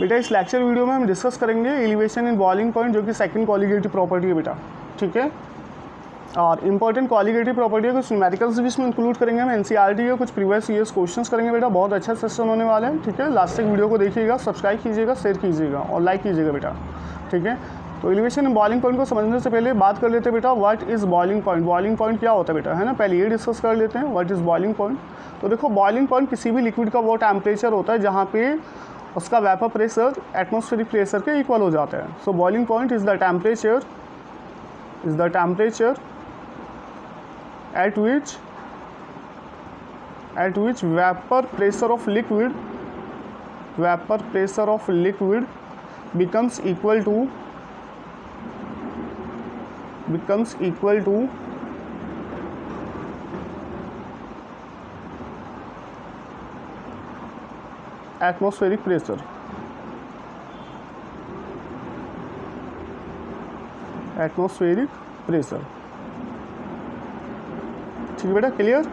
बेटा इस lecture video में हम डिस्कस करेंगे एलिवेशन इन बॉइलिंग पॉइंट, जो कि सेकंड कॉलिगेटिव प्रॉपर्टी है बेटा, ठीक है। और इंपॉर्टेंट कॉलिगेटिव प्रॉपर्टी है, कुछ न्यूमेरिकल्स भी इसमें इंक्लूड करेंगे हम, एनसीईआरटी के कुछ प्रीवियस ईयर्स क्वेश्चंस करेंगे बेटा। बहुत अच्छा सेशन होने वाला है, ठीक है। लास्ट तक वीडियो को देखिएगा, सब्सक्राइब कीजिएगा, शेयर कीजिएगा और लाइक कीजिएगा बेटा, ठीक है। तो एलिवेशन इन बॉइलिंग पॉइंट को समझने से पहले बात कर लेते हैं बेटा, what is boiling point. Boiling point क्या होता है बेटा, है ना, पहले ये डिस्कस कर लेते हैं व्हाट इज़ बॉइलिंग पॉइंट। तो देखो बॉइलिंग पॉइंट किसी भी लिक्विड का वो टेम्परेचर होता है जहाँ पे उसका वेपर प्रेशर एटमॉस्फेरिक प्रेशर के इक्वल हो जाता है। सो boiling point is the temperature at which vapor pressure of liquid becomes equal to atmospheric pressure। ठीक है बेटा, क्लियर।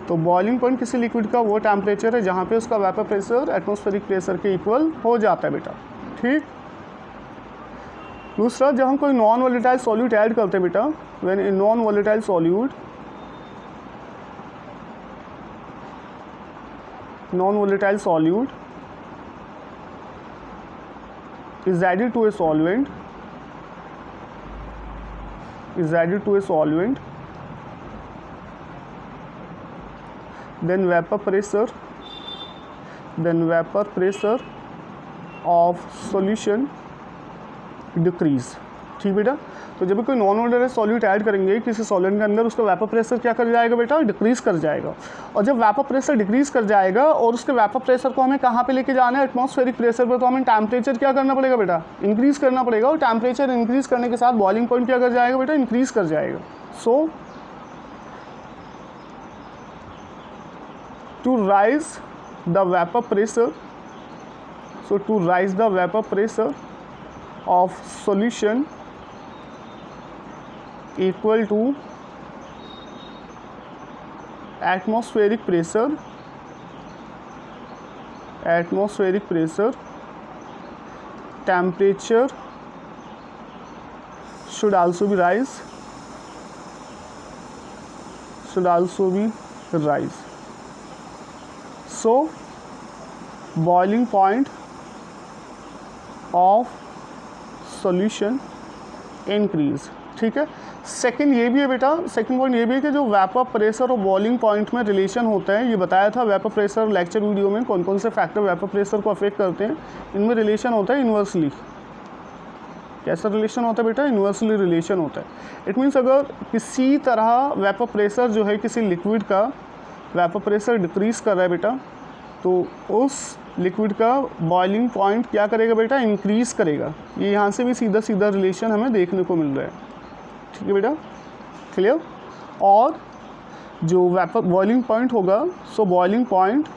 तो बॉइलिंग पॉइंट किसी लिक्विड का वो टेम्परेचर है जहाँ पे उसका वेपर प्रेशर एटमॉस्फेरिक प्रेशर के इक्वल हो जाता है बेटा, ठीक। दूसरा, जब हम कोई नॉन वोलेटाइल सॉल्यूट ऐड करते हैं बेटा, when a non volatile solute is added to a solvent, then vapor pressure of solution decrease। ठीक बेटा। तो जब भी कोई नॉन वोलेटाइल सॉल्यूट ऐड करेंगे किसी सॉल्वेंट के अंदर, उसका वेपर प्रेशर क्या कर जाएगा बेटा, डिक्रीज़ कर जाएगा। और जब वेपर प्रेशर डिक्रीज़ कर जाएगा और उसके वेपर प्रेशर को हमें कहाँ पे लेके जाना है, एटमॉस्फेरिक प्रेशर पर, तो हमें टेम्परेचर क्या करना पड़ेगा बेटा, इंक्रीज़ करना पड़ेगा। और टेम्परेचर इंक्रीज़ करने के साथ बॉइलिंग पॉइंट क्या कर जाएगा बेटा, इंक्रीज़ कर जाएगा। सो to rise the vapor pressure of solution equal to atmospheric pressure, temperature should also be rise। So boiling point of solution increase। ठीक है। सेकंड ये भी है बेटा, सेकंड पॉइंट ये भी है कि जो वेपर प्रेशर और बॉइलिंग पॉइंट में रिलेशन होता है, ये बताया था वेपर प्रेशर लेक्चर वीडियो में, कौन कौन से फैक्टर वेपर प्रेशर को अफेक्ट करते हैं। इनमें रिलेशन होता है इन्वर्सली। कैसा रिलेशन होता है बेटा, इन्वर्सली रिलेशन होता है। इट मीन्स अगर किसी तरह वेपर प्रेशर जो है किसी लिक्विड का वेपर प्रेशर डिक्रीज़ कर रहा है बेटा, तो उस लिक्विड का बॉइलिंग पॉइंट क्या करेगा बेटा, इंक्रीज़ करेगा। ये यहाँ से भी सीधा सीधा रिलेशन हमें देखने को मिल रहा है, ठीक है बेटा, क्लियर। और जो वेपर बॉइलिंग पॉइंट होगा, सो बॉइलिंग पॉइंट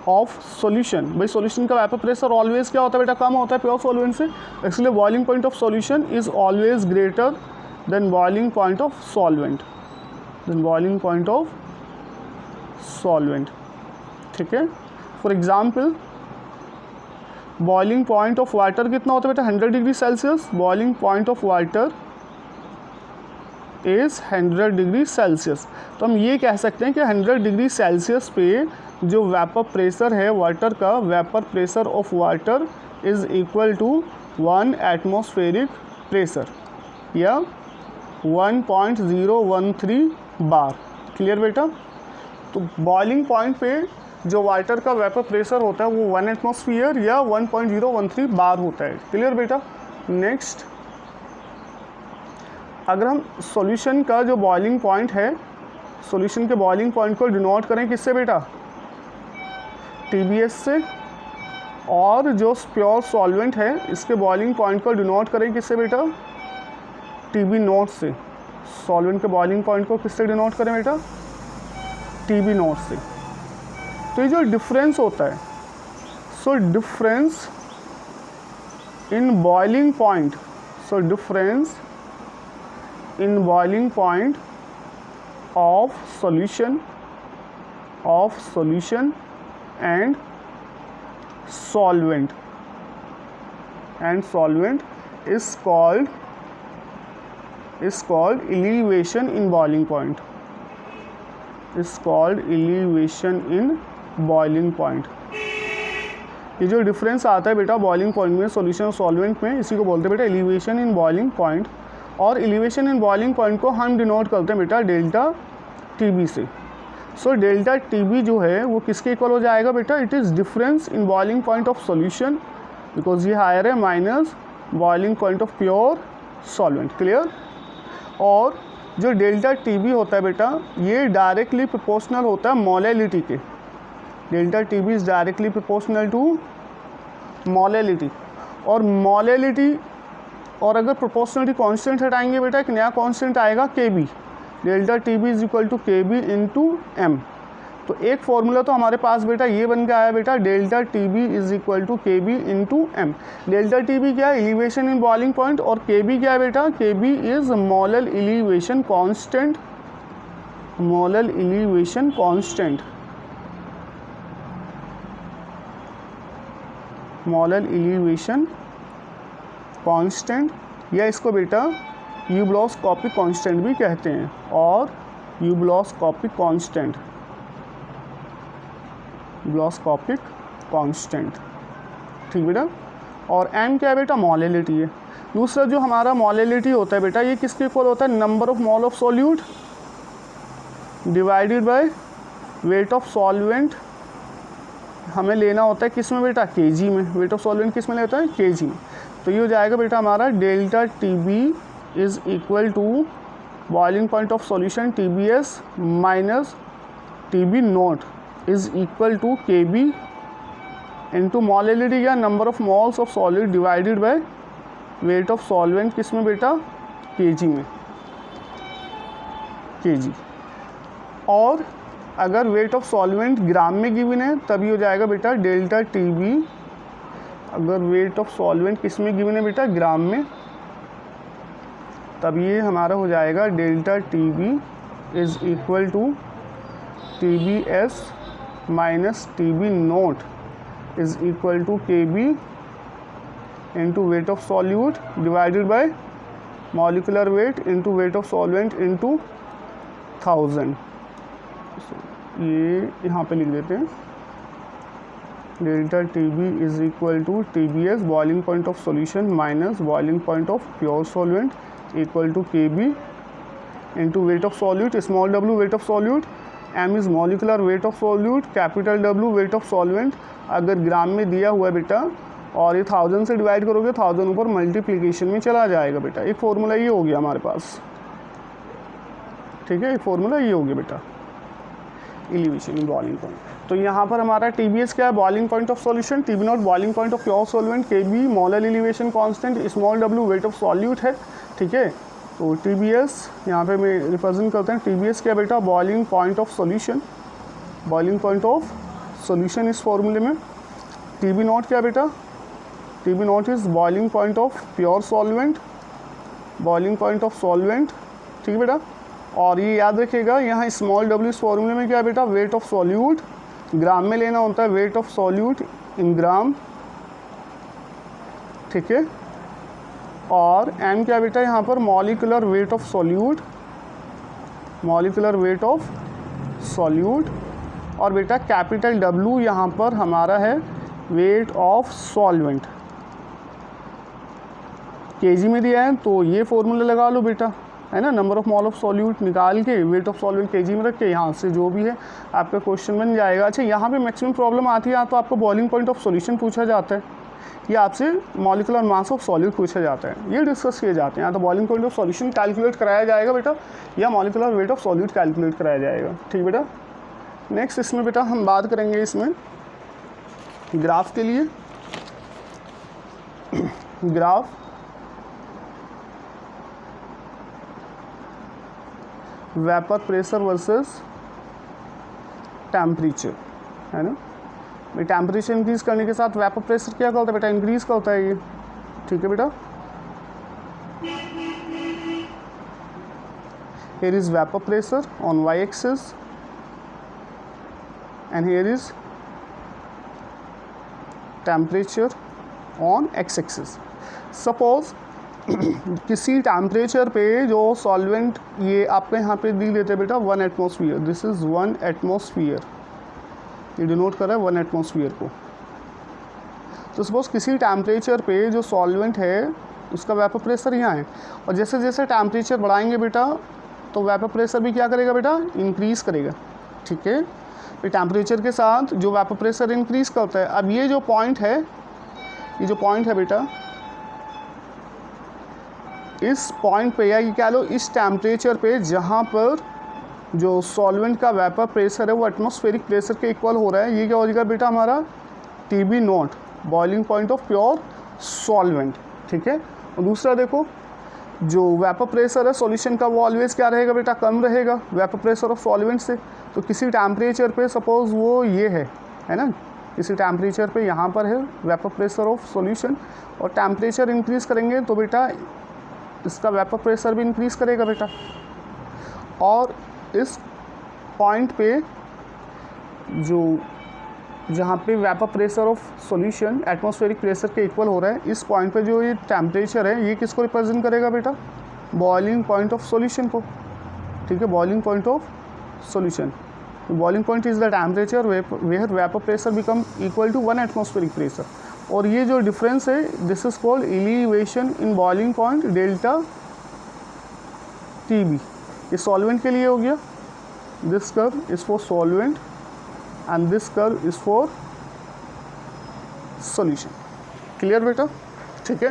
ऑफ सॉल्यूशन, भाई सॉल्यूशन का वेपर प्रेशर ऑलवेज क्या होता है बेटा, कम होता है प्योर सॉल्वेंट से, इसलिए boiling point of solution is always greater than boiling point of solvent, ठीक है। For example boiling point of water कितना होता है बेटा, 100 degree Celsius. Boiling point of water is 100 degree Celsius. तो हम ये कह सकते हैं कि 100 डिग्री सेल्सियस पे जो वेपर प्रेशर है वाटर का, vapour pressure of water is equal to 1 atmospheric pressure या 1.013 बार। क्लियर बेटा। तो बॉइलिंग पॉइंट पे जो वाटर का वेपर प्रेशर होता है वो 1 एटमॉस्फेयर या 1.013 बार होता है। क्लियर बेटा। नेक्स्ट, अगर हम सॉल्यूशन का जो बॉइलिंग पॉइंट है, सॉल्यूशन के बॉइलिंग पॉइंट को डिनोट करें किससे बेटा, TBS से, और जो प्योर सॉल्वेंट है इसके बॉइलिंग पॉइंट को डिनोट करें किससे बेटा, TB नोट से। सॉल्वेंट के बॉइलिंग पॉइंट को किससे डिनोट करें बेटा, TB नोट से। तो ये जो डिफरेंस होता है, so difference in boiling point, difference in boiling point of solution and solvent and solvent is called elevation in boiling point, is called elevation in boiling point। ये जो डिफरेंस आता है बेटा बॉइलिंग पॉइंट में solution और solvent में, इसी को बोलते हैं बेटा एलिवेशन इन बॉइलिंग पॉइंट। और एलिवेशन इन बॉइलिंग पॉइंट को हम डिनोट करते हैं बेटा डेल्टा टीबी से। सो डेल्टा टीबी जो है वो किसके इक्वल हो जाएगा बेटा, it is difference in boiling point of solution, because ये हायर है, minus boiling point of pure solvent. Clear. और जो डेल्टा टीबी होता है बेटा ये डायरेक्टली प्रोपोर्शनल होता है मोलैलिटी के। Delta TB is directly proportional to molality. और मोलैलिटी और अगर प्रोपोर्शनलिटी कांस्टेंट हटाएंगे बेटा एक नया कांस्टेंट आएगा K B. Delta T B is equal to K B into M. तो एक फॉर्मूला तो हमारे पास बेटा ये बन के आया बेटा delta T B is equal to K B into M. Delta T B क्या है, एलिवेशन इन बॉइलिंग पॉइंट, और के बी क्या है बेटा, K B is molal elevation constant, molal elevation constant, molal elevation constant, या इसको बेटा यूब्लॉस्कोपिक कांस्टेंट भी कहते हैं, और यूब्लॉस्कोपिक कांस्टेंट, यूब्लॉस्कोपिक कांस्टेंट। ठीक बेटा। और एम क्या है बेटा, मोलैलिटी है। दूसरा जो हमारा मोलैलिटी होता है बेटा ये किसके इक्वल होता है, number of mole of solute divided by weight of solvent. हमें लेना होता है किस में बेटा, केजी में। वेट ऑफ सॉल्वेंट किस में लेता है, केजी में। तो ये हो जाएगा बेटा हमारा delta T B is equal to boiling point of solution T B S minus T B naught is equal to K B into molality या number of moles of solid divided by weight of solvent किस में बेटा, KG में, KG. और अगर wait of solvent gram में given है तब ये हो जाएगा बेटा डेल्टा टी बी, अगर वेट ऑफ सॉल्वेंट किस में गिवन है बेटा, ग्राम में, तब ये हमारा हो जाएगा delta T B is equal to T B S minus T B naught is equal to K B into weight of solute divided by molecular weight into weight of solvent into 1000। ये यहाँ पे लिख देते हैं delta T B is equal to T B S boiling point of solution minus boiling point of pure solvent equal to K B into weight of solute, small W weight of solute, M is molecular weight of solute, capital W weight of solvent. अगर gram में दिया हुआ है बेटा और ये 1000 से divide करोगे 1000 ऊपर मल्टीप्लिकेशन में चला जाएगा बेटा। एक फॉर्मूला ये हो गया हमारे पास। ठीक है, एक फॉर्मूला ये हो गया बेटा एलिवेशन इन बॉइलिंग पॉइंट। तो यहाँ पर हमारा टी बी एस क्या है, boiling point of solution, T B naught boiling point of pure solvent, K B molal elevation constant, small W weight of solute है। ठीक है, तो टी बी एस यहाँ पे मैं रिप्रेजेंट करते हैं, टी बी एस क्या बेटा, boiling point of solution, boiling point of solution इस फॉर्मूले में। टी बी नॉट क्या बेटा, T B naught is boiling point of pure solvent, boiling point of solvent. ठीक है बेटा। और ये याद रखिएगा यहाँ स्मॉल डब्ल्यू इस फॉर्मूले में क्या है बेटा, वेट ऑफ सॉल्यूट, ग्राम में लेना होता है, वेट ऑफ सॉल्यूट इन ग्राम। ठीक है। और एम क्या बेटा यहाँ पर, molecular weight of solute, molecular weight of solute. और बेटा कैपिटल डब्ल्यू यहाँ पर हमारा है वेट ऑफ सॉल्वेंट, केजी में दिया है तो ये फॉर्मूला लगा लो बेटा, है ना। Number of mole of solute निकाल के वेट ऑफ सॉल्वेंट केजी में रख के यहाँ से जो भी है आपका क्वेश्चन बन जाएगा। अच्छा, यहाँ पे मैक्सिमम प्रॉब्लम आती है, तो आपको बॉइलिंग पॉइंट ऑफ सॉल्यूशन पूछा जाता है या आपसे मॉलिकुलर मास ऑफ सॉल्यूट पूछा जाता है, ये डिस्कस किए जाते हैं। या तो boiling point of solution calculate कराया जाएगा बेटा, या molecular weight of solute calculate कराया जाएगा। ठीक बेटा। नेक्स्ट इसमें बेटा हम बात करेंगे इसमें ग्राफ के लिए, graph vapour pressure versus temperature, है ना। भाई टेम्परेचर इंक्रीज करने के साथ वेपर प्रेशर क्या होता है बेटा, इंक्रीज का होता है ये। ठीक है बेटा। here is vapor pressure on y axis and here is temperature on x axis. Suppose किसी टेम्परेचर पे जो सॉल्वेंट, ये आपके यहाँ पे दी देते हैं बेटा 1 एटमॉस्फेयर, दिस इज़ 1 एटमॉस्फेयर, ये डिनोट कर रहा है 1 एटमॉस्फेयर को। तो सपोज किसी टेम्परेचर पे जो सॉल्वेंट है उसका वेपर प्रेशर यहाँ है, और जैसे जैसे टेम्परेचर बढ़ाएंगे बेटा तो वेपर प्रेशर भी क्या करेगा बेटा, इंक्रीज़ करेगा। ठीक है, ये टेम्परेचर के साथ जो वेपर प्रेशर इंक्रीज़ करता है। अब ये जो पॉइंट है, ये जो पॉइंट है बेटा, इस पॉइंट पे या ये क्या लो इस टेम्परेचर पे जहाँ पर जो सॉल्वेंट का वेपर प्रेशर है वो एटमॉस्फेरिक प्रेशर के इक्वल हो रहा है, ये क्या हो जाएगा बेटा हमारा TB not, boiling point of pure solvent. ठीक है, और दूसरा देखो जो वेपर प्रेशर है सॉल्यूशन का वो ऑलवेज़ क्या रहेगा बेटा, कम रहेगा वेपर प्रेशर ऑफ सॉल्वेंट से। तो किसी टेम्परेचर पे सपोज़ वो ये है ना, किसी टेम्परेचर पे यहाँ पर है वेपर प्रेशर ऑफ सॉल्यूशन, और टेम्परेचर इंक्रीज़ करेंगे तो बेटा इसका वेपर प्रेशर भी इंक्रीज़ करेगा बेटा। और इस पॉइंट पे जो जहाँ पे vapour pressure of solution atmospheric pressure के इक्वल हो रहा है, इस पॉइंट पे जो ये टेम्परेचर है ये किसको रिप्रेजेंट करेगा बेटा, बॉइलिंग पॉइंट ऑफ सॉल्यूशन को। ठीक है, boiling point of solution, boiling point is the temperature where vapour pressure become equal to 1 atmospheric pressure. और ये जो डिफरेंस है this is called elevation in boiling point delta TB। ये solvent के लिए हो गया, this curve is for solvent and this curve is for solution। Clear बेटा? ठीक है,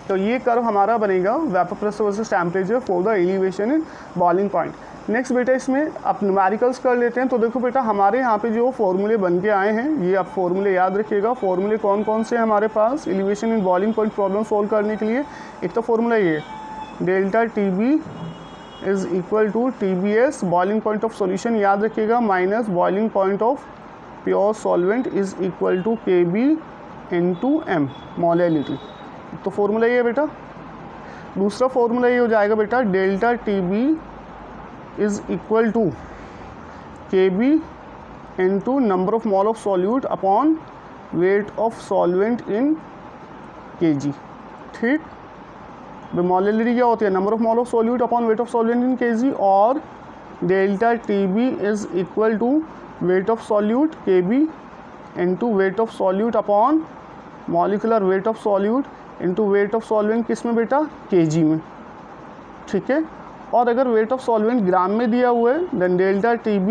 तो ये कर्व हमारा बनेगा vapour pressure versus temperature for the elevation in boiling point. Next बेटा इसमें आप न्यूमेरिकल्स कर लेते हैं। तो देखो बेटा हमारे यहाँ पे जो फॉर्मूले बन के आए हैं ये आप फॉर्मूले याद रखिएगा। फॉर्मूले कौन कौन से हैं हमारे पास elevation in boiling point problem solve करने के लिए? एक तो फॉर्मूला ये delta TB is equal to TBS boiling point of solution याद रखिएगा minus boiling point of pure solvent is equal to KB into M molality. तो फॉर्मूला ये है बेटा। दूसरा फॉर्मूला ये हो जाएगा बेटा delta TB is equal to KB into number of mole of solute upon weight of solvent in kg। ठीक, मोलैलिटी क्या होती है, number of mole of solute upon weight of solvent in kg, और delta TB is equal to weight of solute KB into weight of solute upon molecular weight of solute into weight of solvent किस में बेटा, kg में। ठीक है, और अगर wait of solvent gram में दिया हुआ है then delta TB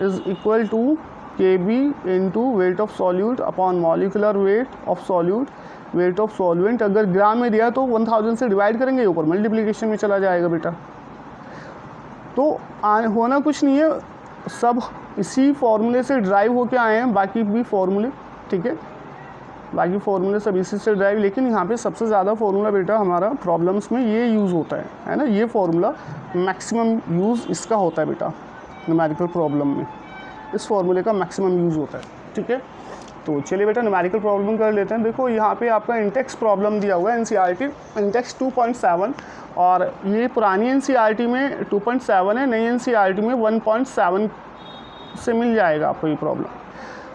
is equal to KB into weight of solute upon molecular weight of solute. Weight of solvent अगर ग्राम में दिया तो 1000 से डिवाइड करेंगे, ऊपर मल्टीप्लिकेशन में चला जाएगा बेटा। तो होना कुछ नहीं है, सब इसी फॉर्मूले से ड्राइव होके आए हैं बाकी भी फॉर्मूले। ठीक है, बाकी फॉर्मूले सब इसी से ड्राइव, लेकिन यहाँ पे सबसे ज़्यादा फॉर्मूला बेटा हमारा प्रॉब्लम्स में ये यूज़ होता है ना, ये फॉर्मूला मैक्सिमम यूज़ इसका होता है बेटा न्यूमेरिकल प्रॉब्लम में, इस फॉर्मूले का मैक्सिमम यूज़ होता है। ठीक है, तो चलिए बेटा न्यूमेरिकल प्रॉब्लम कर लेते हैं। देखो यहाँ पे आपका इंटेक्स प्रॉब्लम दिया हुआ है NCERT इंटेक्स 2.7, और ये पुरानी NCERT में 2.7 है, नई NCERT में 1.7 से मिल जाएगा आपको ये प्रॉब्लम।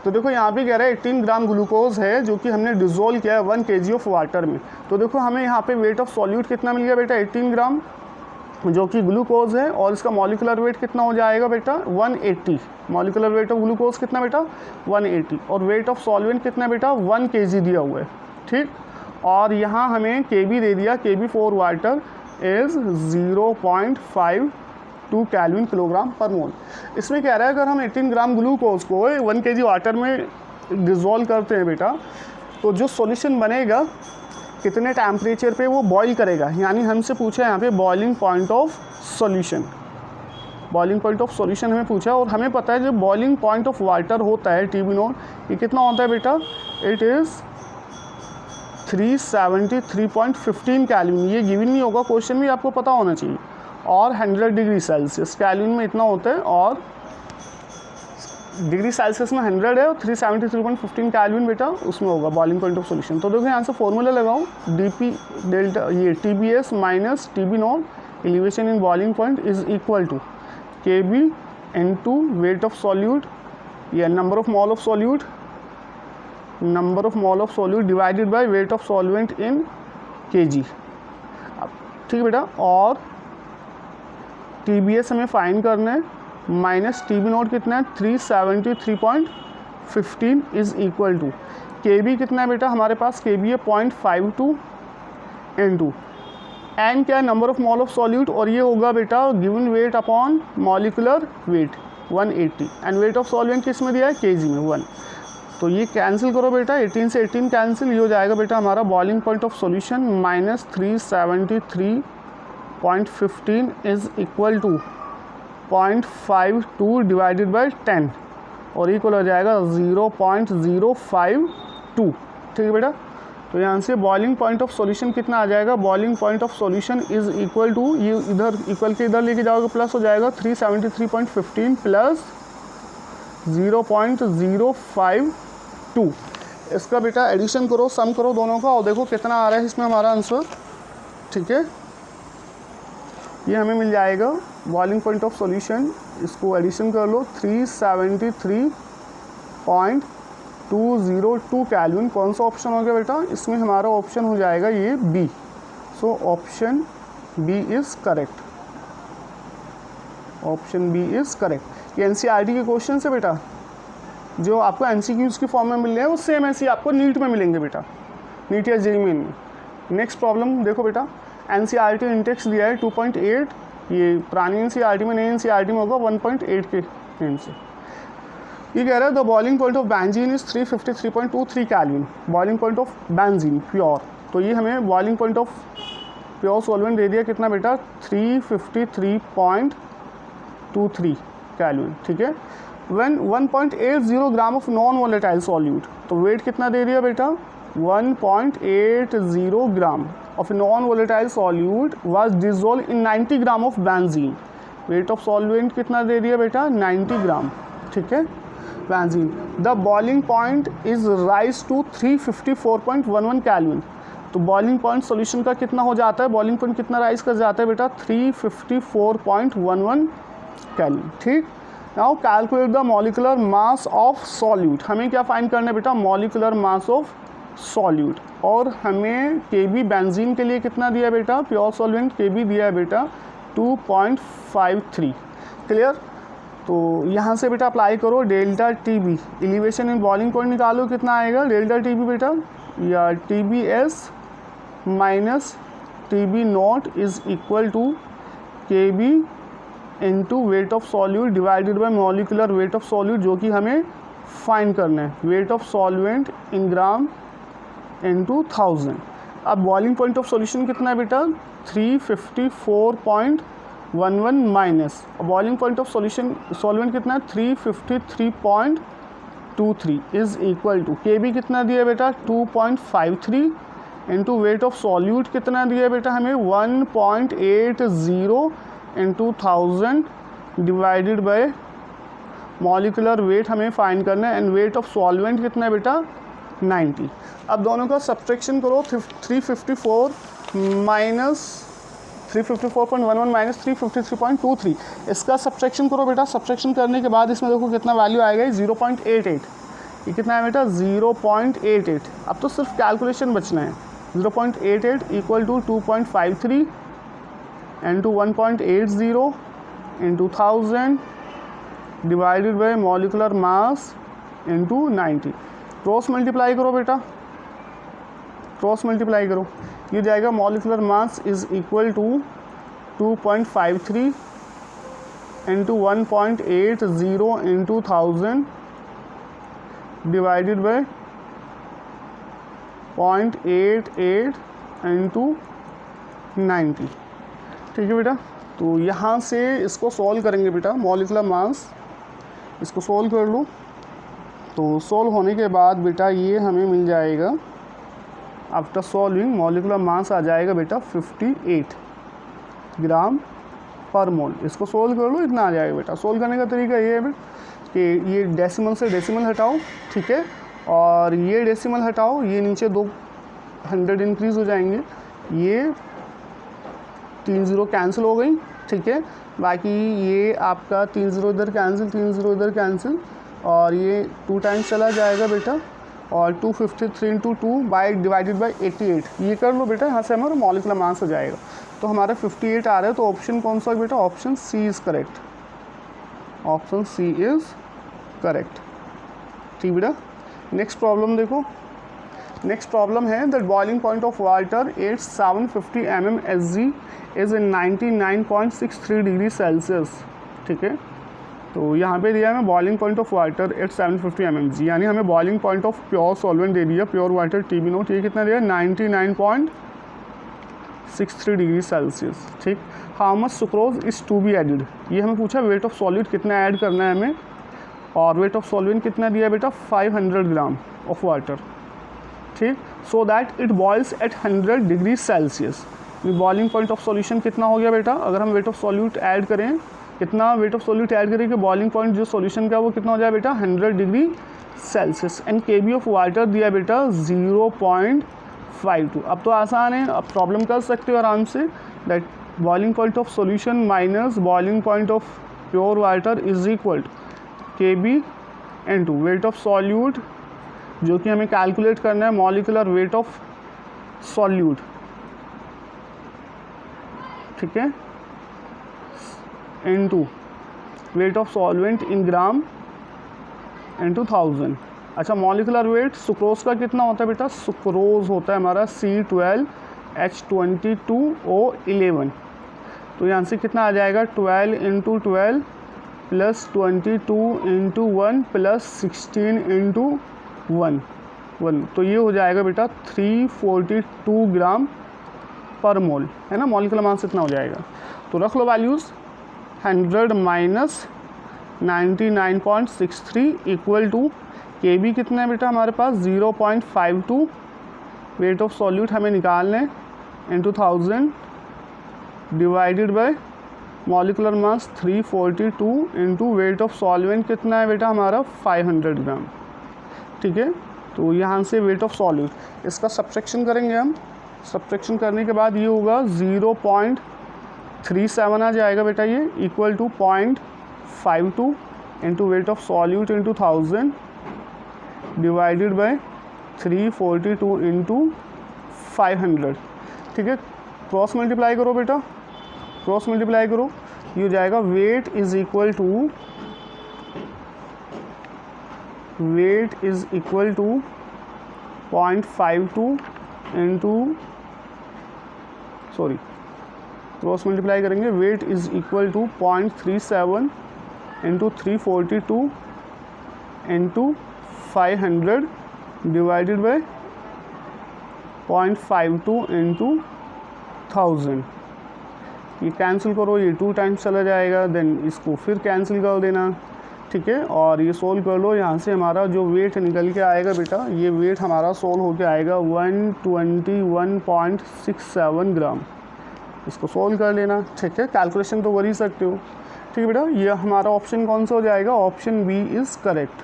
तो देखो यहाँ पे कह रहा है 18 ग्राम ग्लूकोज है जो कि हमने डिज़ोल्व किया है 1 kg ऑफ वाटर में। तो देखो हमें यहाँ पे वेट ऑफ सॉल्यूट कितना मिल गया बेटा, 18 ग्राम जो कि ग्लूकोज है, और इसका मॉलिकुलर वेट कितना हो जाएगा बेटा 180। मॉलिकुलर वेट ऑफ ग्लूकोज कितना बेटा 180, और वेट ऑफ सॉल्वेंट कितना बेटा 1 kg दिया हुआ है। ठीक, और यहाँ हमें KB दे दिया, KB for water is 0.52 kelvin kilogram पर मोल। इसमें कह रहा है अगर हम 18 ग्राम ग्लूकोज को 1 kg वाटर में डिज़ोल्व करते हैं बेटा तो जो सॉल्यूशन बनेगा कितने टेम्परेचर पे वो बॉईल करेगा, यानी हमसे पूछा है यहाँ पे boiling point of solution. Boiling point of solution हमें पूछा, और हमें पता है जो बॉइलिंग पॉइंट ऑफ वाटर होता है TB नोट, ये कितना होता है बेटा, इट इज़ 373.15 केल्विन। ये गिवन नहीं होगा क्वेश्चन में, आपको पता होना चाहिए। और 100 डिग्री सेल्सियस, केल्विन में इतना होता है, और डिग्री सेल्सियस में 100 है, और 373.15 केल्विन बेटा उसमें होगा बॉइलिंग पॉइंट ऑफ सॉल्यूशन। तो देखो यहाँ से फॉर्मूला लगाओ DP डेल्टा ये TBS minus TB naught elevation in boiling point is equal to KB into weight of solute या number of mole of solute number of mole of solute divided by weight of solvent in kg। अब ठीक है बेटा, और TBS हमें find करना है, minus TB note कितना है 373.15 इज इक्वल टू KB कितना है बेटा हमारे पास, KB है 0.52 N2, एन क्या है number of mole of solute, और ये होगा बेटा given weight upon molecular wait 180, and wait of solvent किस में दिया है, kg में 1। तो ये कैंसिल करो बेटा, 18 से 18 कैंसिल, ये हो जाएगा बेटा हमारा boiling point of solution minus 373.15 is equal to 0.52 divided by 10, और इक्वल हो जाएगा 0.052। ठीक है बेटा, तो यहाँ से बॉइलिंग पॉइंट ऑफ सॉल्यूशन कितना आ जाएगा, boiling point of solution is equal to, ये इधर इक्वल के इधर लेके जाओगे प्लस हो जाएगा 373.15 प्लस 0.052। इसका बेटा एडिशन करो, सम करो दोनों का, और देखो कितना आ रहा है इसमें हमारा आंसर। ठीक है, ये हमें मिल जाएगा बॉइलिंग पॉइंट ऑफ सॉल्यूशन, इसको एडिशन कर लो 373.202 केल्विन। कौन सा ऑप्शन हो गया बेटा, इसमें हमारा ऑप्शन हो जाएगा ये B. So option B is correct, option B is correct. ये एनसीईआरटी के क्वेश्चन है बेटा, जो आपको एमसीक्यूज़ की फॉर्म में मिल रहे हैं वो सेम ऐसे ही आपको नीट में मिलेंगे बेटा, नीट या जेईई मेन में। नेक्स्ट प्रॉब्लम देखो बेटा, एनसीईआरटी इंडेक्स दिया है 2.8, ये पुरानी एनसीईआरटी में, नई एनसीईआरटी में होगा 1.8 के नेम से। ये कह रहा है the boiling point of benzene is 353.23 kelvin, boiling point of benzene pure. तो ये हमें boiling point of pure solvent दे दिया कितना बेटा, 353.23 केल्विन। ठीक है, when 1.80 gram of non volatile solute, तो वेट कितना दे दिया बेटा, 1.80 ग्राम of a non-volatile solute was dissolved in 90 gram of benzene। weight of solvent कितना दे दिया बेटा, 90 ग्राम। ठीक है, benzene। the boiling point is rise to 354.11 kelvin. तो बॉइलिंग पॉइंट सॉल्यूशन का कितना हो जाता है, बॉइलिंग पॉइंट कितना राइज कर जाता है बेटा, 354.11 केल्विन। ठीक, now calculate the molecular mass of solute. हमें क्या फाइंड करना है बेटा, मॉलिकुलर मास ऑफ सॉल्यूट, और हमें KB बेंजीन के लिए कितना दिया बेटा, प्योर सॉल्वेंट KB दिया है बेटा 2.53। क्लियर, तो यहाँ से बेटा अप्लाई करो delta TB, elevation in boiling point निकालो, कितना आएगा डेल्टा TB बेटा, या TBS minus TB naught is equal to KB into weight of solute divided by molecular weight of solute, जो कि हमें फाइंड करना है, weight of solvent in gram into 1000। अब बॉइलिंग पॉइंट ऑफ सॉल्यूशन कितना है बेटा, 354.11 minus boiling point of solution solvent कितना है, 353.23 इज इक्वल टू KB कितना दिया बेटा, 2.53 इंटू वेट ऑफ सॉल्यूट कितना दिया बेटा हमें, 1.80 into 1000 divided by molecular wait हमें फाइंड करना है, एंड वेट ऑफ सॉल्वेंट कितना है बेटा, 90। अब दोनों का सब्ट्रैक्शन करो, 354 माइनस 354.11 माइनस 353.23, इसका सब्ट्रैक्शन करो बेटा। सब्ट्रैक्शन करने के बाद इसमें देखो कितना वैल्यू आएगा, 0.88। ये कितना है बेटा, 0.88। अब तो सिर्फ कैलकुलेशन बचना है, 0.88 equal to 2.53 into 1.80 into 1000 divided by molecular mass into 90। Cross multiply करो बेटा, क्रॉस मल्टीप्लाई करो, ये जाएगा molecular mass is equal to 2.53 into 1.80 into 1000 divided by 0.88 into 90। ठीक है बेटा, तो यहाँ से इसको सॉल्व करेंगे बेटा, मॉलिकुलर मास इसको सॉल्व कर लो। तो सॉल्व होने के बाद बेटा ये हमें मिल जाएगा, आफ्टर सॉल्विंग मॉलिकुलर मास आ जाएगा बेटा 58 ग्राम पर मोल। इसको सोल्व कर लो, इतना आ जाएगा बेटा। सोल्व करने का तरीका ये है कि ये डेसिमल से डेसिमल हटाओ, ठीक है, और ये डेसिमल हटाओ, ये नीचे 200 इंक्रीज़ हो जाएंगे, ये 3 0 कैंसिल हो गई, ठीक है। बाकी ये आपका 3 0 इधर कैंसिल, 3 0 इधर कैंसिल, और ये 2 टाइम्स चला जाएगा बेटा, और 253 इंटू 2 बाई डिवाइडेड बाई 88, ये कर लो बेटा, यहाँ से हमारा मॉलिक्यूलर मास हो जाएगा। तो हमारा 58 आ रहा है, तो ऑप्शन कौन सा है बेटा? Option C is correct, option C is correct. ठीक बेटा, नेक्स्ट प्रॉब्लम देखो। नेक्स्ट प्रॉब्लम है that boiling point of water at 750 mmHg is in 99.63 degree Celsius. ठीक है, तो यहाँ पे दिया है boiling point of water at 750 mmHg, यानी हमें boiling point of pure solvent दे दिया, प्योर वाटर TB नोट, ये कितना दिया? 99.63 डिग्री सेल्सियस। ठीक, how much sucrose is to be added, ये हमें पूछा वेट ऑफ सॉलिड कितना ऐड करना है हमें, और वेट ऑफ सॉल्वेंट कितना दिया बेटा? 500 ग्राम ऑफ वाटर। ठीक, so that it boils at 100 degree Celsius. Boiling point of solution कितना हो गया बेटा? अगर हम वेट ऑफ सॉल्यूट ऐड करें, कितना वेट ऑफ सॉल्यूट ऐड करें कि बॉइलिंग पॉइंट जो सॉल्यूशन का वो कितना हो जाए बेटा? 100 degree Celsius. And KB of water दिया बेटा 0.52। अब तो आसान है, अब प्रॉब्लम कर सकते हो आराम से, that boiling point of solution minus boiling point of pure water is equal to KB into weight of solute, जो कि हमें कैलकुलेट करना है मॉलिक्यूलर वेट ऑफ सॉल्यूट। ठीक है, into weight of solvent in gram into 1000। अच्छा, molecular weight sucrose का कितना होता है बेटा? सुक्रोज होता है हमारा C12H22O11। तो यहाँ से कितना आ जाएगा? 12 into 12 plus 22 into 1 plus 16 into 1। तो ये हो जाएगा बेटा 342 ग्राम पर मोल, है ना, मॉलिक्यूलर मास इतना हो जाएगा। तो रख लो वैल्यूज़, 100 माइनस 99.63 इक्वल टू केबी कितना है बेटा हमारे पास? 0.52, वेट ऑफ सॉल्यूट हमें निकालना है, into 1000 divided bye molecular mass 342 into weight of solvent कितना है बेटा हमारा? 500 ग्राम। ठीक है, तो यहाँ से वेट ऑफ सॉल्यूट, इसका सब्ट्रैक्शन करेंगे हम। सब्ट्रैक्शन करने के बाद ये होगा 0.37 आ जाएगा बेटा, ये equal to 0.52 into weight of solute into 1000 divided by 342 into 500। ठीक है, क्रॉस मल्टीप्लाई करो बेटा, क्रॉस मल्टीप्लाई करो, ये हो जाएगा weight is equal to 0.52 into cross multiply करेंगे, weight is equal to 0.37 into 342 into 500 divided by 0.52 into 1000। ये कैंसिल करो, ये 2 टाइम्स चला जाएगा, देन इसको फिर कैंसिल कर देना। ठीक है, और ये सोल्व कर लो, यहाँ से हमारा जो वेट निकल के आएगा बेटा, ये वेट हमारा सोल्व होके आएगा 121.67 ग्राम। इसको सोल्व कर लेना। ठीक है, कैलकुलेशन तो कर ही सकते हो। ठीक है बेटा, ये हमारा ऑप्शन कौन सा हो जाएगा? Option B is correct,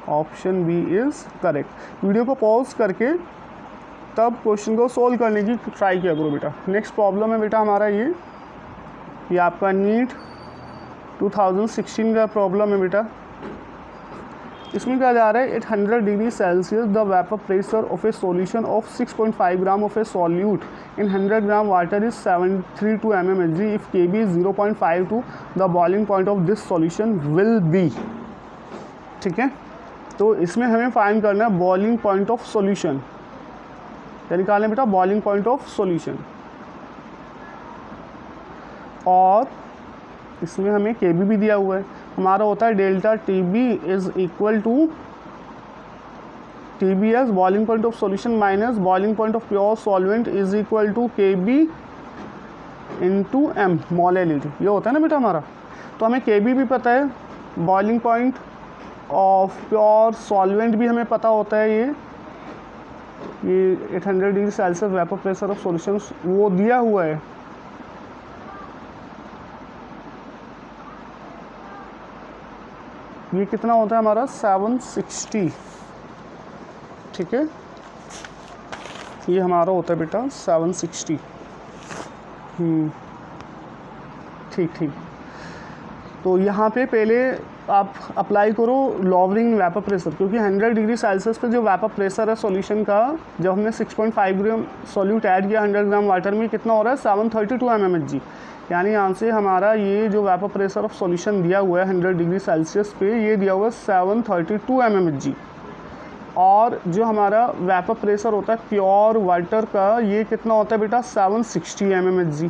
option B is correct. Video को पॉज करके तब क्वेश्चन को सोल्व करने की ट्राई किया करो बेटा। नेक्स्ट प्रॉब्लम है बेटा हमारा ये आपका नीट 2016 का प्रॉब्लम है बेटा। इसमें क्या जा रहा है? At 100 degree Celsius the vapour pressure of a solution of 6.5 gram of a solute in 100 gram water is 732 mmHg। If Kb is 0.52 the boiling point of this solution will be. ठीक है, तो इसमें हमें फाइंड करना है boiling point of solution, क्या निकालना है बेटा? Boiling point of solution. और इसमें हमें Kb भी दिया हुआ है, हमारा होता है delta TB is equal to TB as boiling point of solution minus boiling point of pure solvent is equal to Kb into M molality. ये होता है ना बेटा हमारा। तो हमें Kb भी पता है, boiling point of pure solvent भी हमें पता होता है, ये 800 degree Celsius vapour pressure of solution वो दिया हुआ है। ये कितना होता है हमारा? 760। ठीक है, ये हमारा होता है बेटा 760। ठीक। तो यहाँ पे पहले आप अप्लाई करो लॉवरिंग वेपर प्रेशर, क्योंकि 100 डिग्री सेल्सियस पे जो वेपर प्रेशर है सॉल्यूशन का, जब हमने 6.5 ग्राम सॉल्यूट ऐड किया 100 ग्राम वाटर में, कितना हो रहा है 732 mmHg। यानी यहाँ से हमारा ये जो वेपर प्रेशर ऑफ सॉल्यूशन दिया हुआ है 100 डिग्री सेल्सियस पे, ये दिया हुआ है 732 mmHg। और जो हमारा वेपर प्रेशर होता है प्योर वाटर का, ये कितना होता है बेटा 760 mmHg।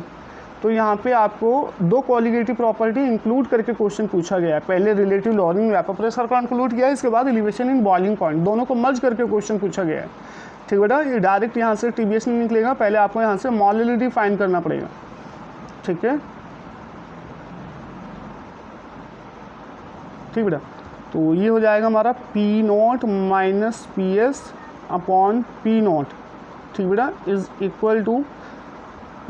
तो यहाँ पे आपको दो क्वालिटेटिव प्रॉपर्टी इंक्लूड करके क्वेश्चन पूछा गया है। पहले रिलेटिव लॉवरिंग वेपर प्रेशर को इंक्लूड किया है, इसके बाद एलिवेशन इन बॉइलिंग पॉइंट, दोनों को मर्ज करके क्वेश्चन पूछा गया है। ठीक बेटा, ये डायरेक्ट यहाँ से TBS नहीं निकलेगा, पहले आपको यहाँ से मोलैलिटी फाइंड करना पड़ेगा। ठीक है, ठीक बेटा। तो ये हो जाएगा हमारा P0 minus PS upon P0। ठीक बेटा, इज इक्वल टू,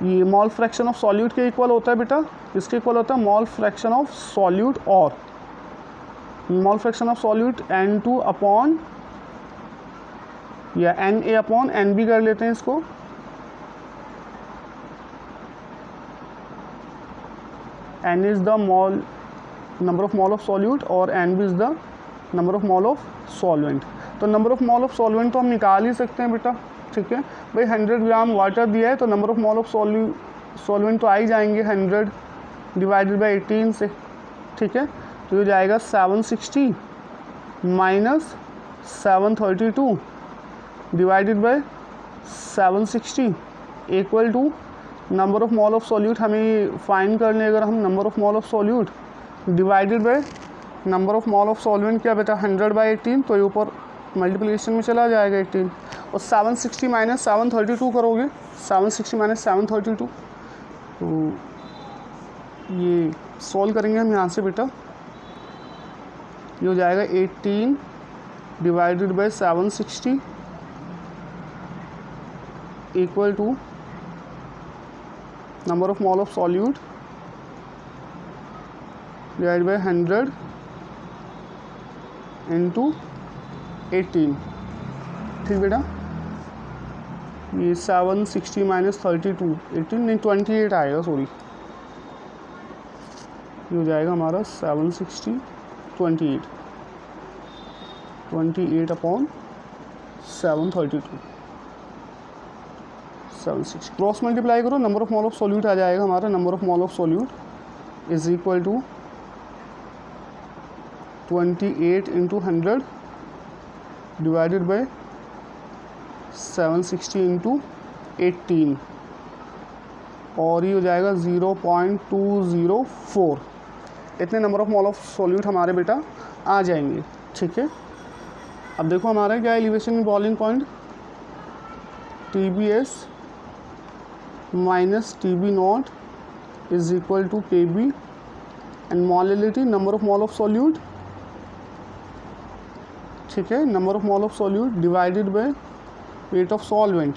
ये मॉल फ्रैक्शन ऑफ सॉल्यूट के इक्वल होता है बेटा, इसके इक्वल होता है मॉल फ्रैक्शन ऑफ सॉल्यूट, और mole fraction of solute N2 upon या Na अपॉन Nb कर लेते हैं इसको। N is the mole number of mole of solute और Nb is the number of mole of solvent. तो number of mole of solvent तो हम निकाल ही सकते हैं बेटा। ठीक है भाई, 100 ग्राम वाटर दिया है तो number of mole of solvent तो आ ही जाएंगे 100 डिवाइडेड बाई 18 से। ठीक है, तो ये जाएगा 760 minus 732 divided by 760 equal to number of mole of solute हमें फाइंड करने, अगर हम number of mole of solute divided by number of mole of solvent क्या बेटा 100 बाई 18, तो ये ऊपर मल्टीप्लिकेशन में चला जाएगा 18, और 760 माइनस 732 करोगे, 760 माइनस 732, तो ये सॉल्व करेंगे हम यहाँ से बेटा, ये हो जाएगा 18 divided by 760 equal to number of mole of solute divide by 100 into 18। ठीक बेटा, ये 760 माइनस 32 18 नहीं 28 आएगा, सॉरी, ये हो जाएगा हमारा 760 28 अपॉन 732 760 क्रॉस मल्टीप्लाई करो, number of mole of solute आ जाएगा हमारा, number of mole of solute is equal to 28 into 100 divided by 760 into 18, और ये हो जाएगा 0.204। इतने number of mole of solute हमारे बेटा आ जाएंगे। ठीक है, अब देखो हमारा क्या elevation in boiling point, TBS minus TB0 is equal to KB and molality number of mole of solute. ठीक है, number of mole of solute divided by weight of solvent.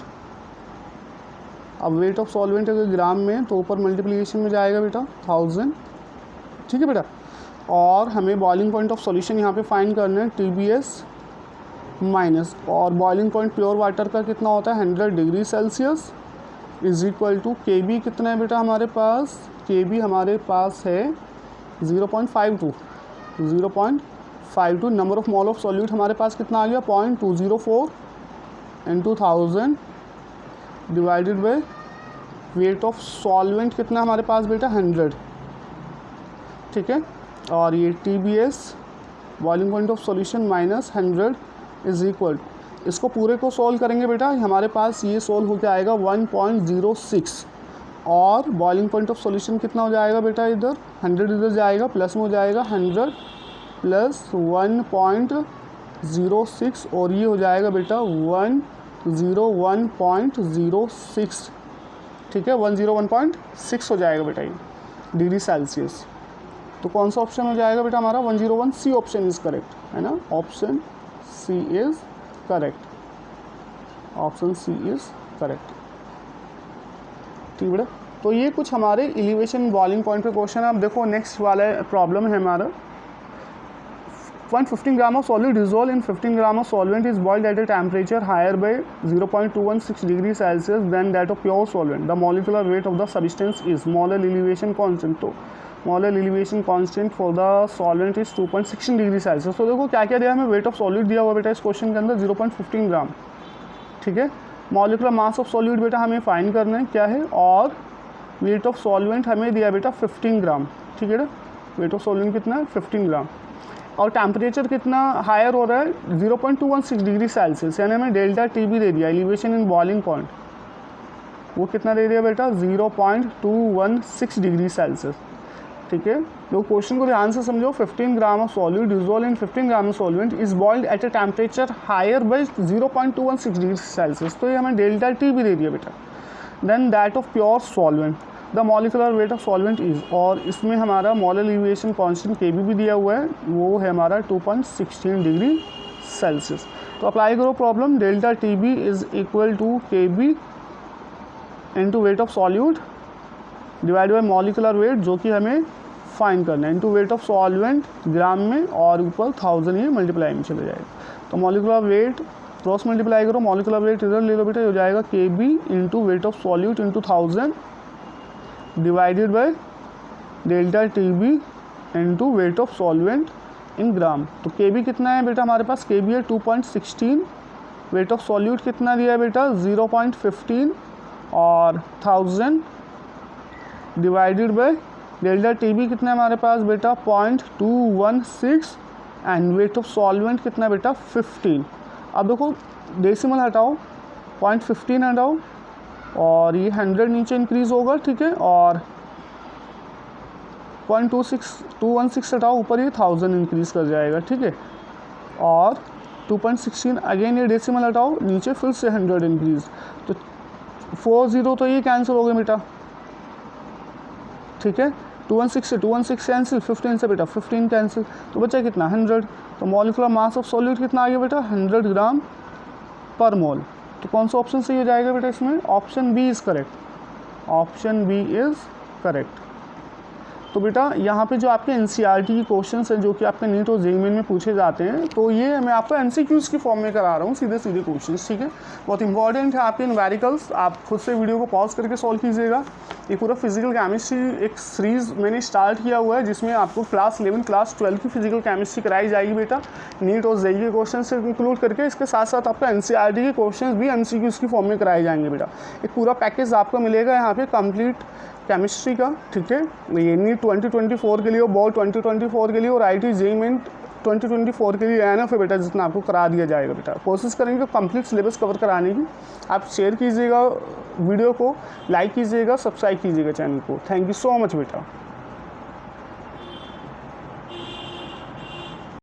अब वेट ऑफ सॉल्वेंट अगर gram में तो ऊपर multiplication में जाएगा बेटा 1000। ठीक है बेटा, और हमें बॉइलिंग पॉइंट ऑफ सॉल्यूशन यहाँ पे फाइंड करना है TBS माइनस, और बॉइलिंग पॉइंट प्योर वाटर का कितना होता है 100 degree Celsius is equal to KB कितना है बेटा हमारे पास, KB हमारे पास है 0.52 number of mole of solute हमारे पास कितना आ गया 0.204 into 1000 divided by weight of solvent कितना हमारे पास बेटा 100। ठीक है, और ये TBS boiling point of solution minus 100 is equal, इसको पूरे को सॉल्व करेंगे बेटा, हमारे पास ये सॉल्व होकर आएगा 1.06, और बॉइलिंग पॉइंट ऑफ सॉल्यूशन कितना हो जाएगा बेटा, इधर 100 इधर जाएगा, प्लस में हो जाएगा 100 प्लस 1.06, और ये हो जाएगा बेटा 101.06। ठीक है, 101.6 हो जाएगा बेटा ये डिग्री सेल्सियस। तो कौन सा ऑप्शन हो जाएगा बेटा हमारा 101, सी ऑप्शन इज़ करेक्ट, है ना, option C is correct, option C is correct. ठीक बेटा, तो ये कुछ हमारे एलिवेशन बॉइलिंग पॉइंट पे क्वेश्चन है। अब देखो नेक्स्ट वाला प्रॉब्लम है हमारा, 115 gram of solid dissolved in 15 gram of solvent is boiled at a temperature higher by 0.216 degree Celsius than that of pure solvent. The molecular weight of the substance is molar elevation constant. तो molar elevation constant for the solvent is 2.16 degree Celsius. तो देखो क्या क्या दिया हमें, weight of solid दिया हुआ बेटा इस क्वेश्चन के अंदर 0.15 ग्राम, ठीक है। मॉलिकुलर मास ऑफ सॉलिड बेटा हमें फाइंड करना है क्या है, और वेट ऑफ सॉल्वेंट हमें दिया बेटा 15 ग्राम, ठीक है ना। वेट ऑफ सॉल्वेंट कितना है 15 ग्राम, और टेम्परेचर कितना हायर हो रहा है 0.216 डिग्री सेल्सियस, यानी हमें डेल्टा टी भी दे दिया, एलिवेशन इन बॉइलिंग पॉइंट वो कितना दे दिया बेटा 0.216 डिग्री सेल्सियस, ठीक है। तो क्वेश्चन को ध्यान से समझो, 15 gram of solute dissolve in 15 gram of solvent is boiled at a temperature higher by 0.216 degree Celsius, तो ये हमें डेल्टा टी भी दे दिया बेटा। Then that of pure solvent the molecular weight of solvent is, और इसमें हमारा मोलर एलिवेशन कांस्टेंट के भी दिया हुआ है, वो है हमारा 2.16 डिग्री सेल्सियस। तो अप्लाई करो problem, delta T B is equal to K B into weight of solute divide by molecular weight, जो कि हमें फाइंड करना है, into weight of solvent gram में, और ऊपर 1000 ये मल्टीप्लाई में चले जाएगा। तो मॉलिकुलर वेट क्रॉस मल्टीप्लाई करो, मॉलिकुलर वेट इधर ले लो बेटा, हो जाएगा K B into weight of solute into 1000 divided by delta T B into weight of solvent in gram. तो के बी कितना है बेटा हमारे पास, के बी है 2.16, वेट ऑफ सॉल्यूट कितना दिया है बेटा 0.15, और 1000 divided by delta T B कितना है हमारे पास बेटा 0.216, एंड वेट ऑफ सॉल्वेंट कितना बेटा 15। अब देखो डेसिमल हटाओ, 0.15 हटाओ, और ये 100 नीचे इंक्रीज़ होगा, ठीक है, और 0.216 हटाओ, ऊपर ये 1000 इंक्रीज़ कर जाएगा, ठीक है, और 2.16 अगेन ये डेसिमल हटाओ, नीचे फिर से 100 इंक्रीज़, तो 40 तो ये कैंसिल हो गए बेटा, ठीक है। 216 से 216 कैंसिल, 15 से बेटा 15 कैंसिल, तो बचा कितना 100। तो मॉलिकुलर मास ऑफ सॉल्यूट कितना आ गया बेटा 100 ग्राम पर मोल। तो कौन सा ऑप्शन सही हो जाएगा बेटा इसमें, option B is correct, option B is correct. तो बेटा यहाँ पे जो आपके एनसीईआरटी की क्वेश्चंस हैं जो कि आपके नीट और जेईई मेन में पूछे जाते हैं, तो ये मैं आपको एमसीक्यूज़ की फॉर्म में करा रहा हूँ, सीधे सीधे क्वेश्चंस, ठीक है। बहुत इंपॉर्टेंट है आपके न्यूमेरिकल्स, आप खुद से वीडियो को पॉज करके सॉल्व कीजिएगा। ये पूरा फिजिकल केमिस्ट्री एक सीरीज़ मैंने स्टार्ट किया हुआ है, जिसमें आपको क्लास 11 क्लास 12 की फिजिकल केमिस्ट्री कराई जाएगी बेटा, नीट और जेईई के क्वेश्चन से इंक्लूड करके। इसके साथ साथ आपका एनसीईआरटी के क्वेश्चन भी एमसीक्यूज़ की फॉर्म में कराए जाएंगे बेटा। एक पूरा पैकेज आपको मिलेगा यहाँ पे कंप्लीट केमिस्ट्री का, ठीक है। ये नीट 2024 के लिए और बोर्ड 2024 के लिए और आईटी जेईई मेन 2024 के लिए एनएफ है बेटा, जितना आपको करा दिया जाएगा बेटा। कोशिश करेंगे कंप्लीट सिलेबस कवर कराने की। आप शेयर कीजिएगा वीडियो को, लाइक कीजिएगा, सब्सक्राइब कीजिएगा चैनल को। थैंक यू सो मच बेटा।